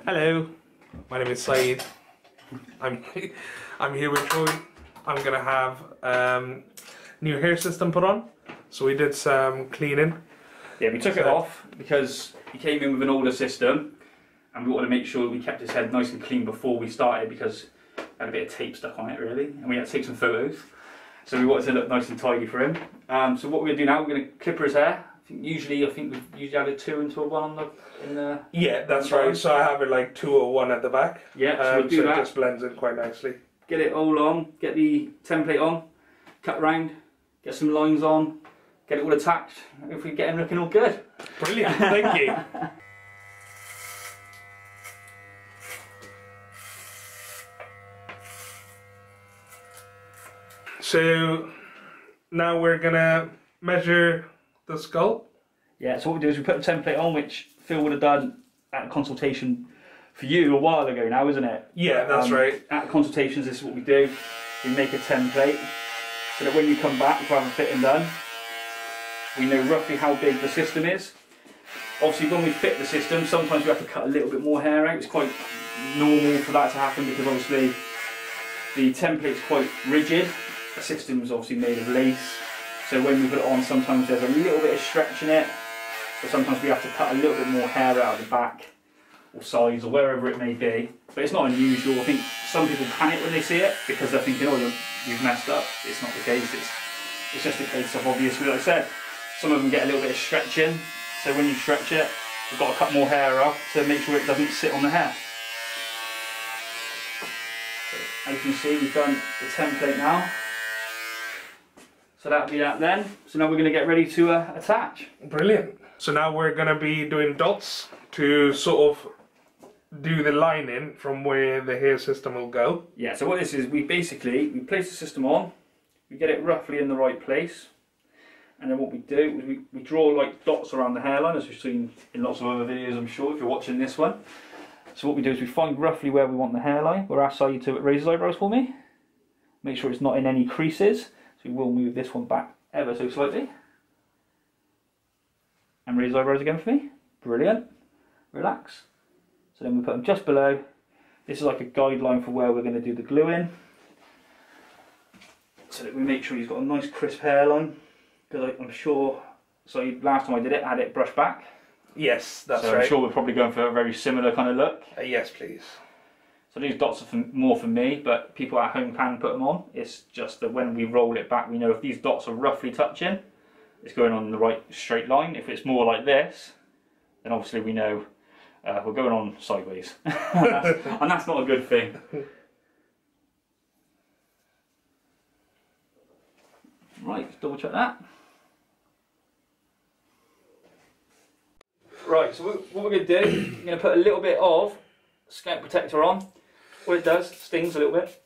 Hello, my name is Saeed. I'm here with Troy. I'm gonna have new hair system put on. So we did some cleaning. Yeah, we took it off because he came in with an older system, and we wanted to make sure we kept his head nice and clean before we started because it had a bit of tape stuck on it really, and we had to take some photos. So we wanted to look nice and tidy for him. So what we're gonna do now, we're gonna clipper his hair. I think we've usually added 2 into a 1 in the. Yeah, that's right. So I have it like 201 at the back. Yeah, so we'll do so that. It just blends in quite nicely. Get it all on, get the template on, cut round, get some lines on, get it all attached. If we get him looking all good. Brilliant, thank you. So now we're gonna measure the skull. Yeah, so what we do is we put the template on, which Phil would have done at a consultation for you a while ago now, isn't it? Yeah, that's right. At consultations, this is what we do. We make a template so that when you come back to have a fitting done, we know roughly how big the system is. Obviously, when we fit the system, sometimes we have to cut a little bit more hair out. It's quite normal for that to happen because obviously the template's quite rigid. The system is obviously made of lace. So when we put it on, sometimes there's a little bit of stretch in it. So sometimes we have to cut a little bit more hair out of the back or sides or wherever it may be. But it's not unusual. I think some people panic when they see it because they're thinking, oh, you've messed up. It's not the case. It's just a case of, obviously, like I said, some of them get a little bit of stretching. So when you stretch it, you've got to cut more hair off to make sure it doesn't sit on the hair. So, as you can see, we've done the template now. So that'll be that then. So now we're going to get ready to attach. Brilliant. So now we're going to be doing dots to sort of do the lining from where the hair system will go. Yeah, so what this is, we place the system on, we get it roughly in the right place, and then what we do is we draw like dots around the hairline, as we've seen in lots of other videos, I'm sure, if you're watching this one. So what we do is we find roughly where we want the hairline. We'll ask you to raise his eyebrows for me. Make sure it's not in any creases. So we will move this one back ever so slightly. And raise his eyebrows again for me. Brilliant. Relax. So then we put them just below. This is like a guideline for where we're going to do the glue in. So that we make sure he's got a nice crisp hairline. Because I'm sure, so last time I did it, I had it brushed back. Yes, that's so right. I'm sure we're probably going for a very similar kind of look. Yes, please. So these dots are more for me, but people at home can put them on. It's just that when we roll it back, we know if these dots are roughly touching, it's going on the right straight line. If it's more like this, then obviously we know we're going on sideways. and that's not a good thing. Right, just double check that. Right, so what we're going to do, I'm going to put a little bit of Scalp Protector on. What it does, stings a little bit.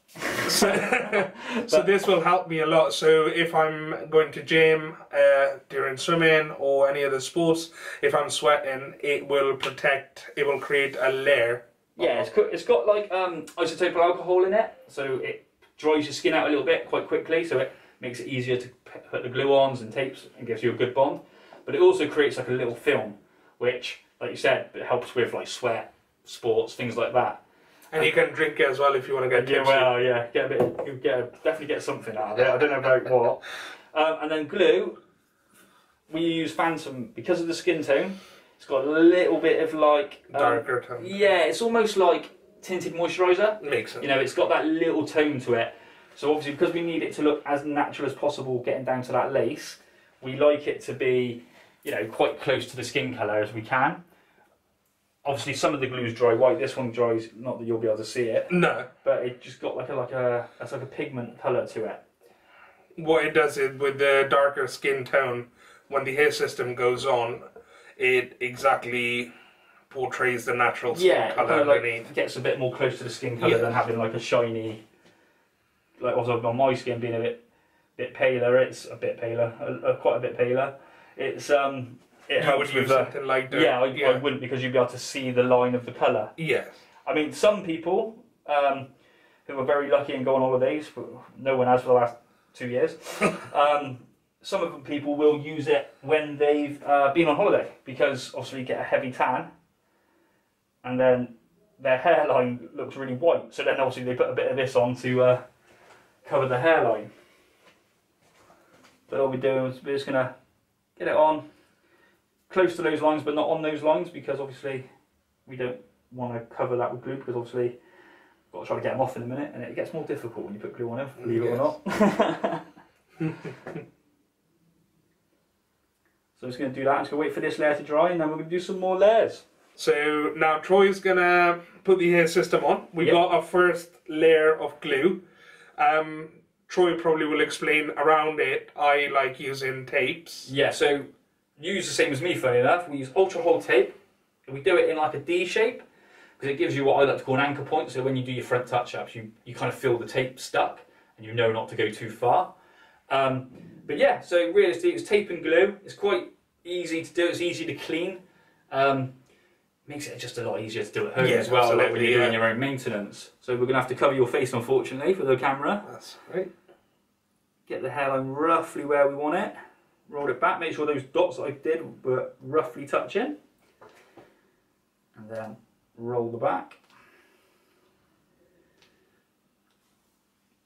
So this will help me a lot. So if I'm going to gym during swimming or any other sports, if I'm sweating, it will protect, it will create a layer. Yeah, it's got like isopropyl alcohol in it, so it dries your skin out a little bit quite quickly, so it makes it easier to put the glue-ons and tapes and gives you a good bond. But it also creates like a little film, which, like you said, it helps with like sweat, sports, things like that. And you can drink it as well if you want to get tipsy. Yeah, well, yeah, definitely get something out of it. I don't know about what. And then glue, we use Phantom because of the skin tone. It's got a little bit of like darker tone. Yeah, it's almost like tinted moisturiser. Makes sense. You know, it's got that little tone to it. So obviously, because we need it to look as natural as possible, getting down to that lace, we like it to be, you know, quite close to the skin colour as we can. Obviously, some of the glues dry white. This one dries, not that you'll be able to see it. No. But it just got like a pigment colour to it. What it does is with the darker skin tone, when the hair system goes on, it exactly portrays the natural skin colour underneath. Like gets a bit more close to the skin colour than having like a shiny. Like also on my skin being a bit paler, it's a bit paler, quite a bit paler. It's it helps with something like that. Yeah, I wouldn't, because you'd be able to see the line of the colour. Yes. I mean, some people who are very lucky and go on holidays, no one has for the last 2 years. Some of the people will use it when they've been on holiday, because obviously you get a heavy tan, and then their hairline looks really white. So then obviously they put a bit of this on to cover the hairline. But all we're doing is we're just going to get it on close to those lines, but not on those lines, because obviously we don't want to cover that with glue, because obviously we've got to try to get them off in a minute, and it gets more difficult when you put glue on them, believe it or not. So I'm just going to do that. I'm just going to wait for this layer to dry, and then we're going to do some more layers. So now Troy's going to put the hair system on. We got our first layer of glue. Troy probably will explain around it. I like using tapes. Yeah, so you use the same as me, funny enough. We use ultra hold tape, and we do it in like a D shape, because it gives you what I like to call an anchor point. So when you do your front touch-ups, you kind of feel the tape stuck, and you know not to go too far. But yeah, so realistically, it's tape and glue. It's quite easy to do. It's easy to clean. Makes it just a lot easier to do at home as well, like when you're doing your own maintenance. So we're going to have to cover your face, unfortunately, for the camera. That's right. Get the hairline roughly where we want it. Roll it back. Make sure those dots that I did were roughly touching. And then roll the back.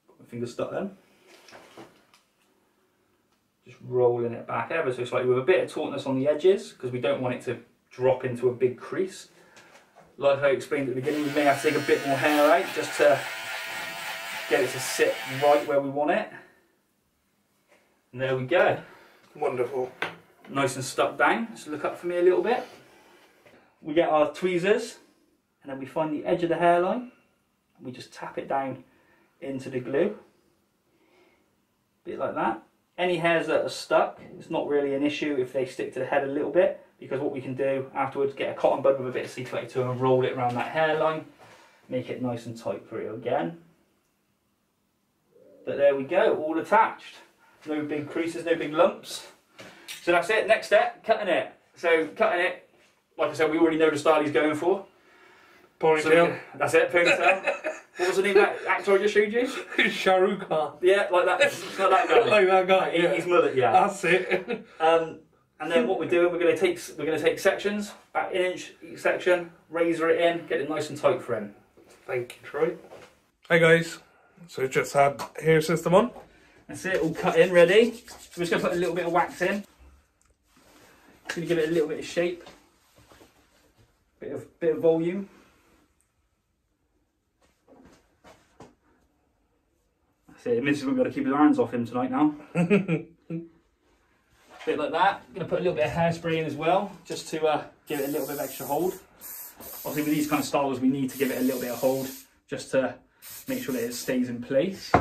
Got my finger stuck then. Just rolling it back ever so slightly with a bit of tautness on the edges, because we don't want it to drop into a big crease. Like I explained at the beginning, we may have to take a bit more hair out just to get it to sit right where we want it. And there we go. Wonderful. Nice and stuck down. Just look up for me a little bit. We get our tweezers, and then we find the edge of the hairline. And we just tap it down into the glue. A bit like that. Any hairs that are stuck, it's not really an issue if they stick to the head a little bit, because what we can do afterwards, get a cotton bud with a bit of C22 and roll it around that hairline, make it nice and tight for you again. But there we go, all attached. No big creases, no big lumps. So that's it. Next step, cutting it. So cutting it, like I said, we already know the style he's going for. Ponytail. So, that's it, ponytail. What was the name of that actor I just showed you? Shah Rukh Khan. Yeah, like that. Like that guy. Like that guy. Yeah. He's mullet, yeah. That's it. And then what we're doing, we're going to take sections, about 1 inch each section, razor it in, get it nice and tight for him. Thank you, Troy. Hi guys. So just had hair system on. That's it, all cut in, ready. So we're just going to put a little bit of wax in. Just going to give it a little bit of shape, bit of volume. That's it. Mrs. won't be able to keep his hands off him tonight now. Bit like that. I'm going to put a little bit of hairspray in as well, just to give it a little bit of extra hold. Obviously with these kind of styles we need to give it a little bit of hold, just to make sure that it stays in place.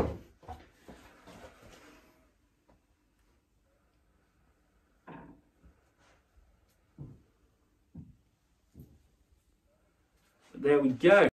There we go.